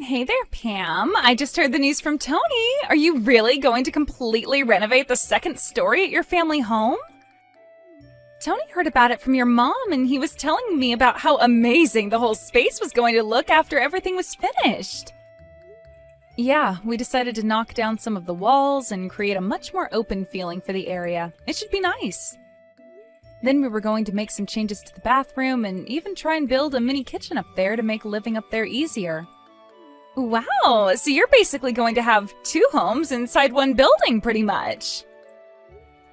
Hey there, Pam. I just heard the news from Tony. Are you really going to completely renovate the second story at your family home? Tony heard about it from your mom, and he was telling me about how amazing the whole space was going to look after everything was finished. Yeah, we decided to knock down some of the walls and create a much more open feeling for the area. It should be nice. Then we were going to make some changes to the bathroom and even try and build a mini kitchen up there to make living up there easier. Wow, so you're basically going to have two homes inside one building, pretty much.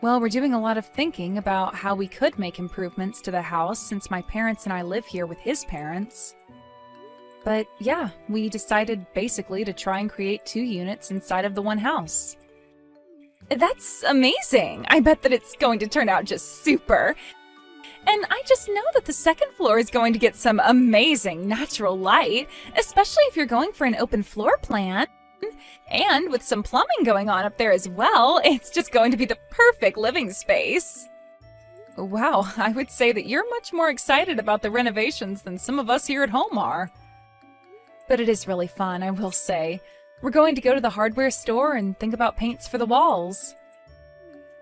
Well, we're doing a lot of thinking about how we could make improvements to the house since my parents and I live here with his parents. But yeah, we decided basically to try and create two units inside of the one house. That's amazing! I bet that it's going to turn out just super. And I just know that the second floor is going to get some amazing natural light, especially if you're going for an open floor plan. And with some plumbing going on up there as well, it's just going to be the perfect living space. Wow, I would say that you're much more excited about the renovations than some of us here at home are. But it is really fun, I will say. We're going to go to the hardware store and think about paints for the walls.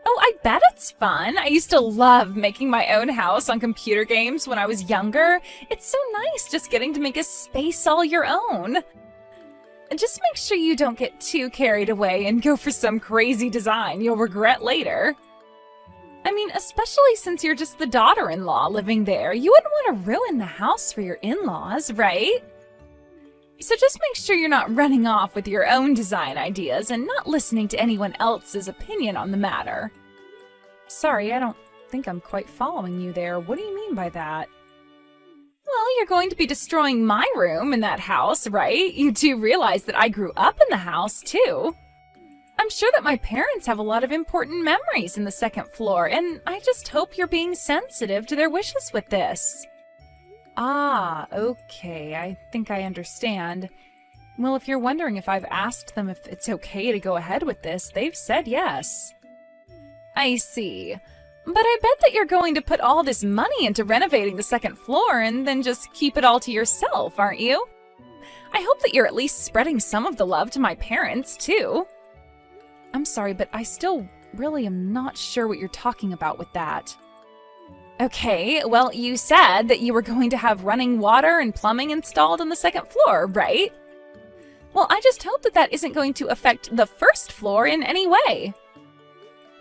Oh, I bet it's fun. I used to love making my own house on computer games when I was younger. It's so nice just getting to make a space all your own. Just make sure you don't get too carried away and go for some crazy design you'll regret later. I mean, especially since you're just the daughter-in-law living there, you wouldn't want to ruin the house for your in-laws, right? So just make sure you're not running off with your own design ideas and not listening to anyone else's opinion on the matter. Sorry, I don't think I'm quite following you there. What do you mean by that? Well, you're going to be destroying my room in that house, right? You do realize that I grew up in the house, too. I'm sure that my parents have a lot of important memories in the second floor, and I just hope you're being sensitive to their wishes with this. Ah, okay, I think I understand. Well, if you're wondering if I've asked them if it's okay to go ahead with this, they've said yes. I see. But I bet that you're going to put all this money into renovating the second floor and then just keep it all to yourself, aren't you? I hope that you're at least spreading some of the love to my parents, too. I'm sorry, but I still really am not sure what you're talking about with that. Okay, well, you said that you were going to have running water and plumbing installed on the second floor, right? Well, I just hope that that isn't going to affect the first floor in any way.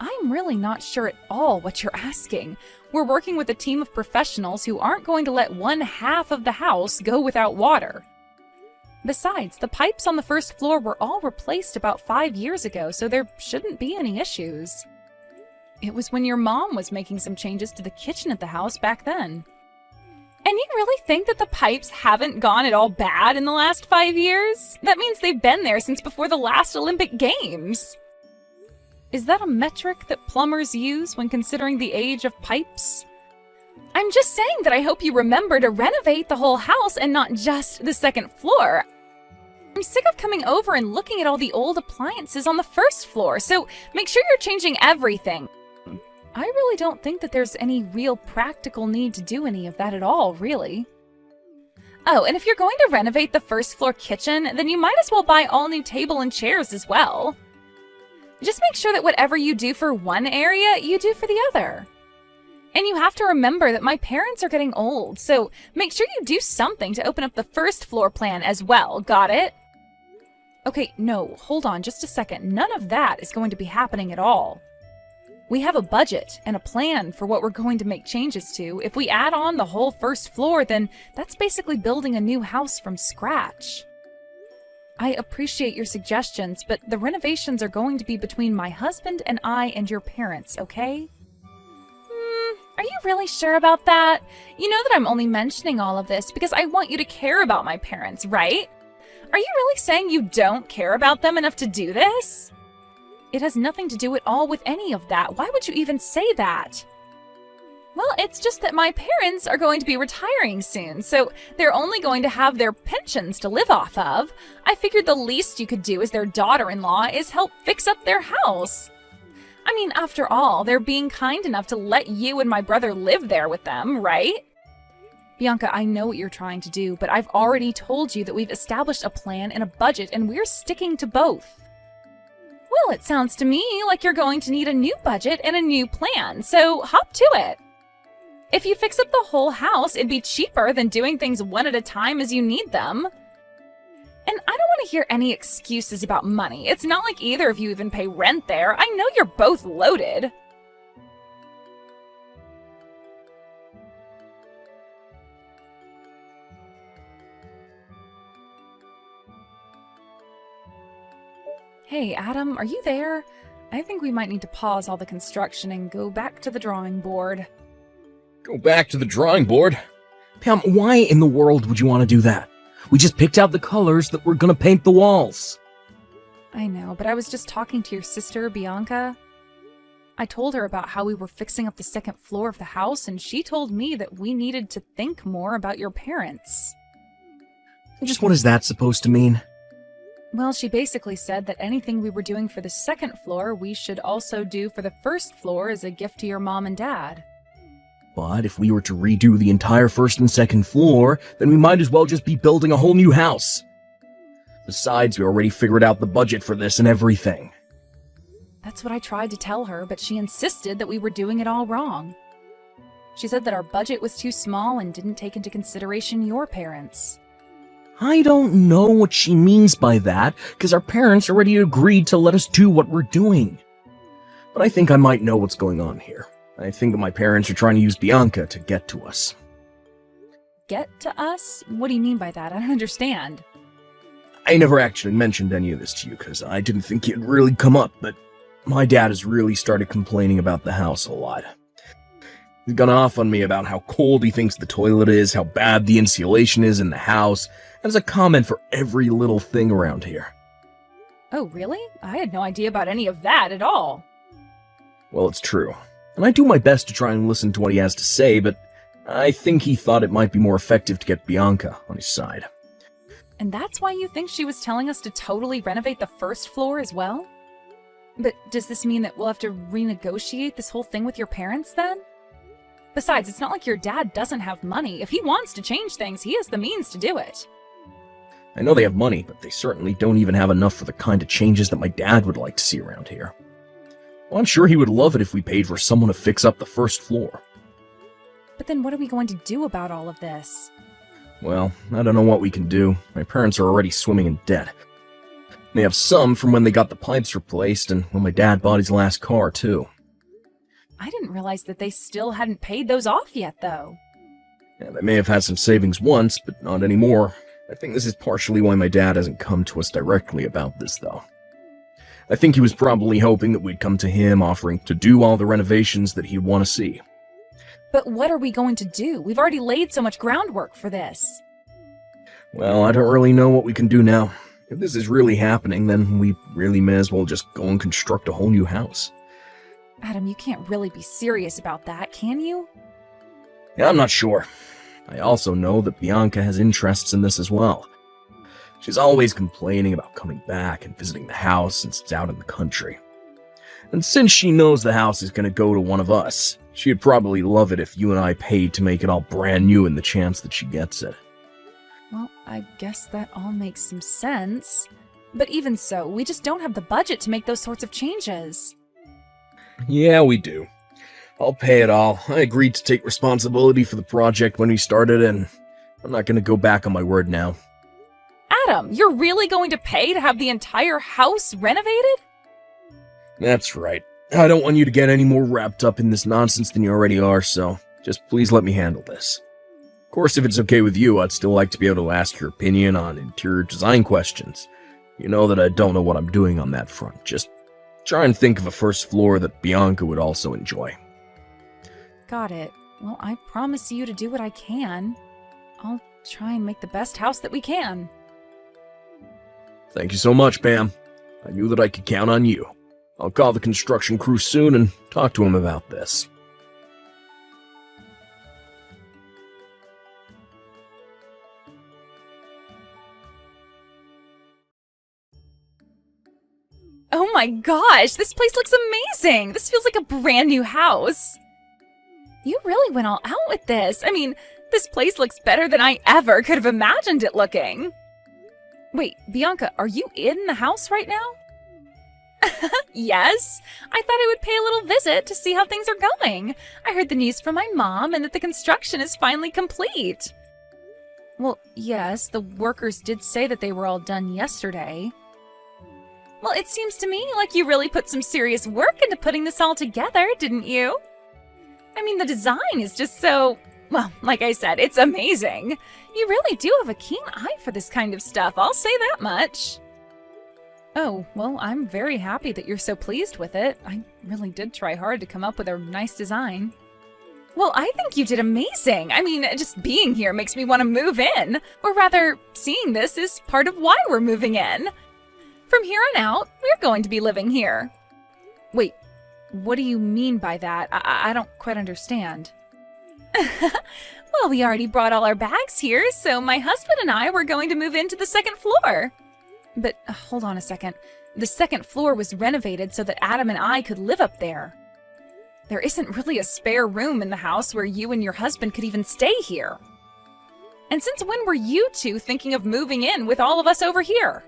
I'm really not sure at all what you're asking. We're working with a team of professionals who aren't going to let one half of the house go without water. Besides, the pipes on the first floor were all replaced about 5 years ago, so there shouldn't be any issues. It was when your mom was making some changes to the kitchen at the house back then. And you really think that the pipes haven't gone at all bad in the last 5 years? That means they've been there since before the last Olympic Games. Is that a metric that plumbers use when considering the age of pipes? I'm just saying that I hope you remember to renovate the whole house and not just the second floor. I'm sick of coming over and looking at all the old appliances on the first floor, so make sure you're changing everything. I really don't think that there's any real practical need to do any of that at all, really. Oh, and if you're going to renovate the first floor kitchen, then you might as well buy all new table and chairs as well. Just make sure that whatever you do for one area, you do for the other. And you have to remember that my parents are getting old, so make sure you do something to open up the first floor plan as well, got it? Okay, no, hold on just a second. None of that is going to be happening at all. We have a budget and a plan for what we're going to make changes to. If we add on the whole first floor, then that's basically building a new house from scratch. I appreciate your suggestions, but the renovations are going to be between my husband and I and your parents, okay? Are you really sure about that? You know that I'm only mentioning all of this because I want you to care about my parents, right? Are you really saying you don't care about them enough to do this? It has nothing to do at all with any of that. Why would you even say that? Well, it's just that my parents are going to be retiring soon, so they're only going to have their pensions to live off of. I figured the least you could do as their daughter-in-law is help fix up their house. I mean, after all, they're being kind enough to let you and my brother live there with them, right? Bianca, I know what you're trying to do, but I've already told you that we've established a plan and a budget, and we're sticking to both. Well, it sounds to me like you're going to need a new budget and a new plan, so hop to it. If you fix up the whole house, it'd be cheaper than doing things one at a time as you need them. And I don't want to hear any excuses about money. It's not like either of you even pay rent there. I know you're both loaded. Hey, Adam, are you there? I think we might need to pause all the construction and go back to the drawing board. Go back to the drawing board? Pam, why in the world would you want to do that? We just picked out the colors that we're gonna paint the walls. I know, but I was just talking to your sister, Bianca. I told her about how we were fixing up the second floor of the house, and she told me that we needed to think more about your parents. Just what is that supposed to mean? Well, she basically said that anything we were doing for the second floor, we should also do for the first floor as a gift to your mom and dad. But if we were to redo the entire first and second floor, then we might as well just be building a whole new house. Besides, we already figured out the budget for this and everything. That's what I tried to tell her, but she insisted that we were doing it all wrong. She said that our budget was too small and didn't take into consideration your parents. I don't know what she means by that, because our parents already agreed to let us do what we're doing. But I think I might know what's going on here. I think that my parents are trying to use Bianca to get to us. Get to us? What do you mean by that? I don't understand. I never actually mentioned any of this to you, because I didn't think it'd really come up, but my dad has really started complaining about the house a lot. He's gone off on me about how cold he thinks the toilet is, how bad the insulation is in the house, and has a comment for every little thing around here. Oh, really? I had no idea about any of that at all. Well, it's true. And I do my best to try and listen to what he has to say, but I think he thought it might be more effective to get Bianca on his side. And that's why you think she was telling us to totally renovate the first floor as well? But does this mean that we'll have to renegotiate this whole thing with your parents then? Besides, it's not like your dad doesn't have money. If he wants to change things, he has the means to do it. I know they have money, but they certainly don't even have enough for the kind of changes that my dad would like to see around here. Well, I'm sure he would love it if we paid for someone to fix up the first floor. But then what are we going to do about all of this? Well, I don't know what we can do. My parents are already swimming in debt. They have some from when they got the pipes replaced and when my dad bought his last car, too. I didn't realize that they still hadn't paid those off yet, though. Yeah, they may have had some savings once, but not anymore. I think this is partially why my dad hasn't come to us directly about this, though. I think he was probably hoping that we'd come to him offering to do all the renovations that he'd want to see. But what are we going to do? We've already laid so much groundwork for this. Well, I don't really know what we can do now. If this is really happening, then we really may as well just go and construct a whole new house. Adam, you can't really be serious about that, can you? Yeah, I'm not sure. I also know that Bianca has interests in this as well. She's always complaining about coming back and visiting the house since it's out in the country. And since she knows the house is going to go to one of us, she'd probably love it if you and I paid to make it all brand new in the chance that she gets it. Well, I guess that all makes some sense. But even so, we just don't have the budget to make those sorts of changes. Yeah, we do. I'll pay it all. I agreed to take responsibility for the project when we started, and I'm not going to go back on my word now. Adam, you're really going to pay to have the entire house renovated? That's right. I don't want you to get any more wrapped up in this nonsense than you already are, so just please let me handle this. Of course, if it's okay with you, I'd still like to be able to ask your opinion on interior design questions. You know that I don't know what I'm doing on that front. Just try and think of a first floor that Bianca would also enjoy. Got it. Well, I promise you to do what I can. I'll try and make the best house that we can. Thank you so much, Pam. I knew that I could count on you. I'll call the construction crew soon and talk to him about this. Oh my gosh, this place looks amazing! This feels like a brand new house. You really went all out with this. I mean, This place looks better than I ever could have imagined it looking. Wait, Bianca, are you in the house right now? Yes, I thought I would pay a little visit to see how things are going. I heard the news from my mom and that the construction is finally complete. Well, yes, the workers did say that they were all done yesterday. Well, it seems to me like you really put some serious work into putting this all together, didn't you? I mean, the design is just so, well, like I said, it's amazing. You really do have a keen eye for this kind of stuff, I'll say that much. Oh, well, I'm very happy that you're so pleased with it. I really did try hard to come up with a nice design. Well, I think you did amazing. I mean, just being here makes me want to move in. Or rather, seeing this is part of why we're moving in. From here on out, we're going to be living here. Wait, what do you mean by that? I don't quite understand. Well, we already brought all our bags here, so my husband and I were going to move into the second floor. But hold on a second. The second floor was renovated so that Adam and I could live up there. There isn't really a spare room in the house where you and your husband could even stay here. And since when were you two thinking of moving in with all of us over here?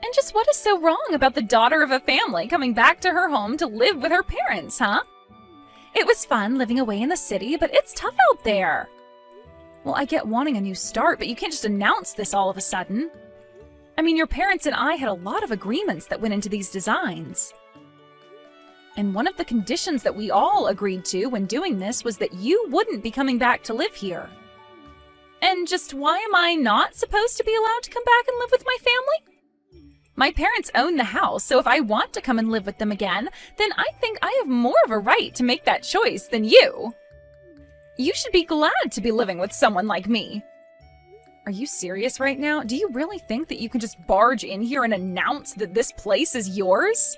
And just what is so wrong about the daughter of a family coming back to her home to live with her parents, huh? It was fun living away in the city, but it's tough out there. Well, I get wanting a new start, but you can't just announce this all of a sudden. I mean, your parents and I had a lot of agreements that went into these designs. And one of the conditions that we all agreed to when doing this was that you wouldn't be coming back to live here. And just why am I not supposed to be allowed to come back and live with my family? My parents own the house, so if I want to come and live with them again, then I think I have more of a right to make that choice than you. You should be glad to be living with someone like me. Are you serious right now? Do you really think that you can just barge in here and announce that this place is yours?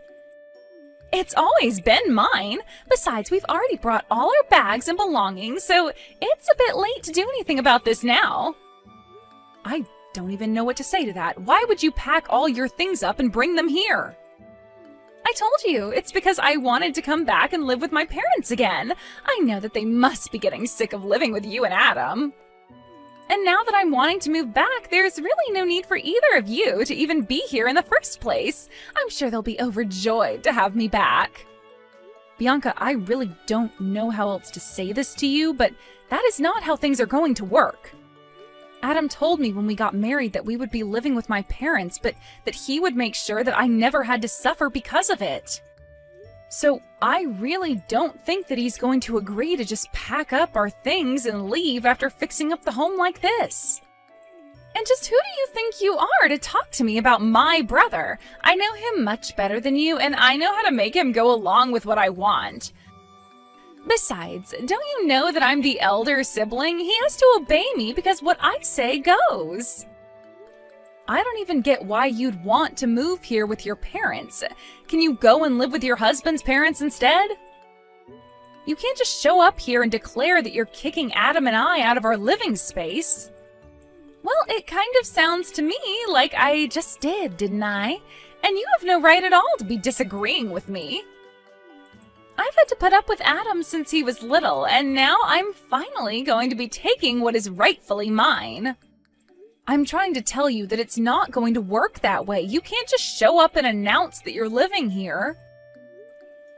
It's always been mine. Besides, we've already brought all our bags and belongings, so it's a bit late to do anything about this now. I don't even know what to say to that. Why would you pack all your things up and bring them here? I told you, it's because I wanted to come back and live with my parents again. I know that they must be getting sick of living with you and Adam. And now that I'm wanting to move back, there's really no need for either of you to even be here in the first place. I'm sure they'll be overjoyed to have me back. Bianca, I really don't know how else to say this to you, but that is not how things are going to work. Adam told me when we got married that we would be living with my parents, but that he would make sure that I never had to suffer because of it. So I really don't think that he's going to agree to just pack up our things and leave after fixing up the home like this. And just who do you think you are to talk to me about my brother? I know him much better than you, and I know how to make him go along with what I want. Besides, don't you know that I'm the elder sibling? He has to obey me because what I say goes. I don't even get why you'd want to move here with your parents. Can you go and live with your husband's parents instead? You can't just show up here and declare that you're kicking Adam and I out of our living space. Well, it kind of sounds to me like I just did, didn't I? And you have no right at all to be disagreeing with me. I've had to put up with Adam since he was little, and now I'm finally going to be taking what is rightfully mine. I'm trying to tell you that it's not going to work that way. You can't just show up and announce that you're living here.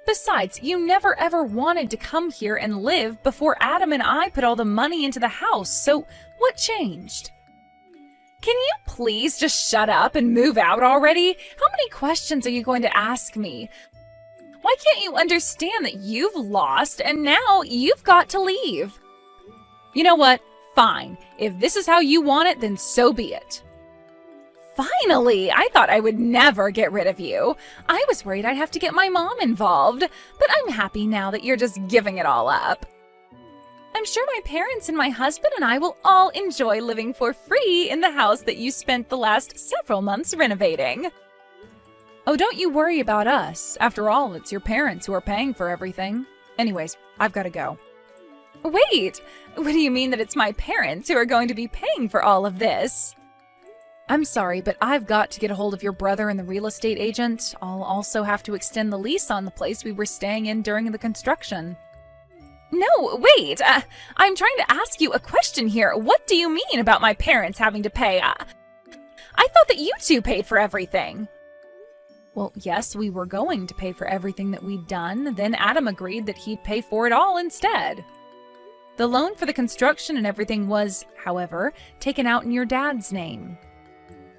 Besides, you never ever wanted to come here and live before Adam and I put all the money into the house, so what changed? Can you please just shut up and move out already? How many questions are you going to ask me? Why can't you understand that you've lost and now you've got to leave? You know what? Fine. If this is how you want it, then so be it. Finally! I thought I would never get rid of you. I was worried I'd have to get my mom involved, but I'm happy now that you're just giving it all up. I'm sure my parents and my husband and I will all enjoy living for free in the house that you spent the last several months renovating. Oh, don't you worry about us. After all, it's your parents who are paying for everything. Anyways, I've got to go. Wait! What do you mean that it's my parents who are going to be paying for all of this? I'm sorry, but I've got to get a hold of your brother and the real estate agent. I'll also have to extend the lease on the place we were staying in during the construction. No, wait. I'm trying to ask you a question here. What do you mean about my parents having to pay? I thought that you two paid for everything. Well, yes, we were going to pay for everything that we'd done. Then Adam agreed that he'd pay for it all instead. The loan for the construction and everything was, however, taken out in your dad's name.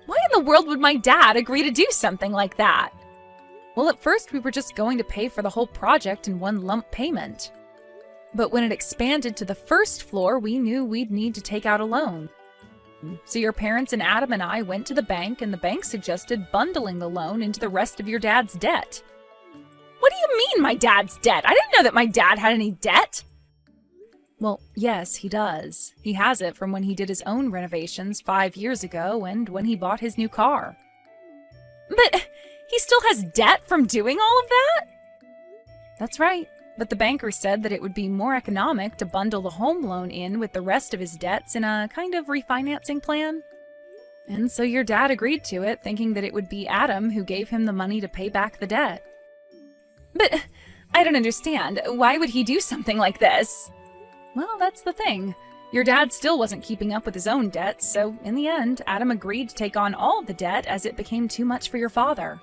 Why in the world would my dad agree to do something like that? Well, at first we were just going to pay for the whole project in one lump payment. But when it expanded to the first floor, we knew we'd need to take out a loan. So your parents and Adam and I went to the bank, and the bank suggested bundling the loan into the rest of your dad's debt. What do you mean, my dad's debt? I didn't know that my dad had any debt. Well, yes, he does. He has it from when he did his own renovations 5 years ago and when he bought his new car. But he still has debt from doing all of that? That's right. But the banker said that it would be more economic to bundle the home loan in with the rest of his debts in a kind of refinancing plan. And so your dad agreed to it, thinking that it would be Adam who gave him the money to pay back the debt. But I don't understand. Why would he do something like this? Well, that's the thing. Your dad still wasn't keeping up with his own debts, so in the end, Adam agreed to take on all of the debt as it became too much for your father.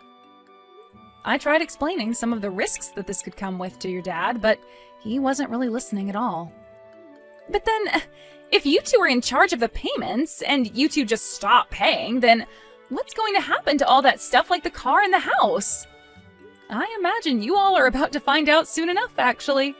I tried explaining some of the risks that this could come with to your dad, but he wasn't really listening at all. But then, if you two are in charge of the payments, and you two just stop paying, then what's going to happen to all that stuff like the car and the house? I imagine you all are about to find out soon enough, actually.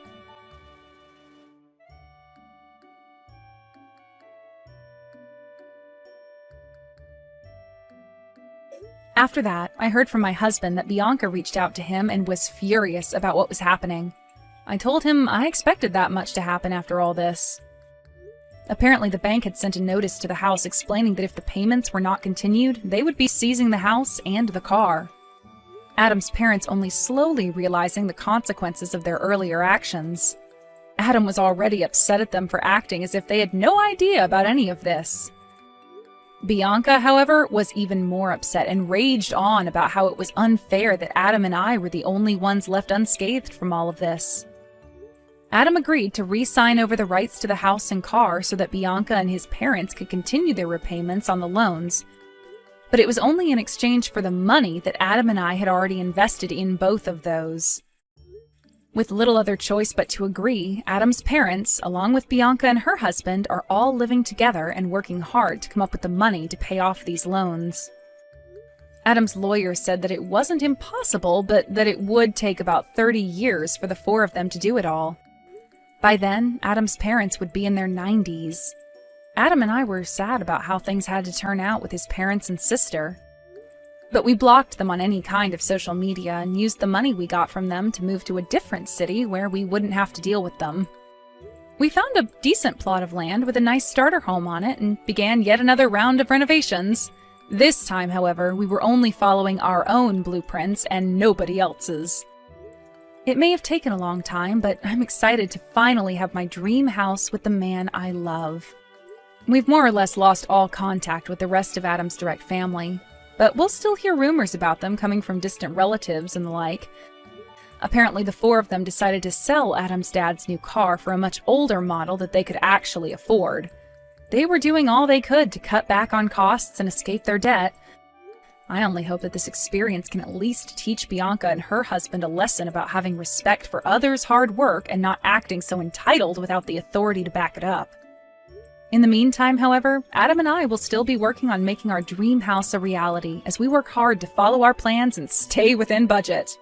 After that, I heard from my husband that Bianca reached out to him and was furious about what was happening. I told him I expected that much to happen after all this. Apparently, the bank had sent a notice to the house explaining that if the payments were not continued, they would be seizing the house and the car. Adam's parents only slowly realizing the consequences of their earlier actions. Adam was already upset at them for acting as if they had no idea about any of this. Bianca, however, was even more upset and raged on about how it was unfair that Adam and I were the only ones left unscathed from all of this. Adam agreed to re-sign over the rights to the house and car so that Bianca and his parents could continue their repayments on the loans. But it was only in exchange for the money that Adam and I had already invested in both of those. With little other choice but to agree, Adam's parents, along with Bianca and her husband, are all living together and working hard to come up with the money to pay off these loans. Adam's lawyer said that it wasn't impossible, but that it would take about 30 years for the four of them to do it all. By then, Adam's parents would be in their 90s. Adam and I were sad about how things had to turn out with his parents and sister. But we blocked them on any kind of social media and used the money we got from them to move to a different city where we wouldn't have to deal with them. We found a decent plot of land with a nice starter home on it and began yet another round of renovations. This time, however, we were only following our own blueprints and nobody else's. It may have taken a long time, but I'm excited to finally have my dream house with the man I love. We've more or less lost all contact with the rest of Adam's direct family, but we'll still hear rumors about them coming from distant relatives and the like. Apparently, the four of them decided to sell Adam's dad's new car for a much older model that they could actually afford. They were doing all they could to cut back on costs and escape their debt. I only hope that this experience can at least teach Bianca and her husband a lesson about having respect for others' hard work and not acting so entitled without the authority to back it up. In the meantime, however, Adam and I will still be working on making our dream house a reality as we work hard to follow our plans and stay within budget.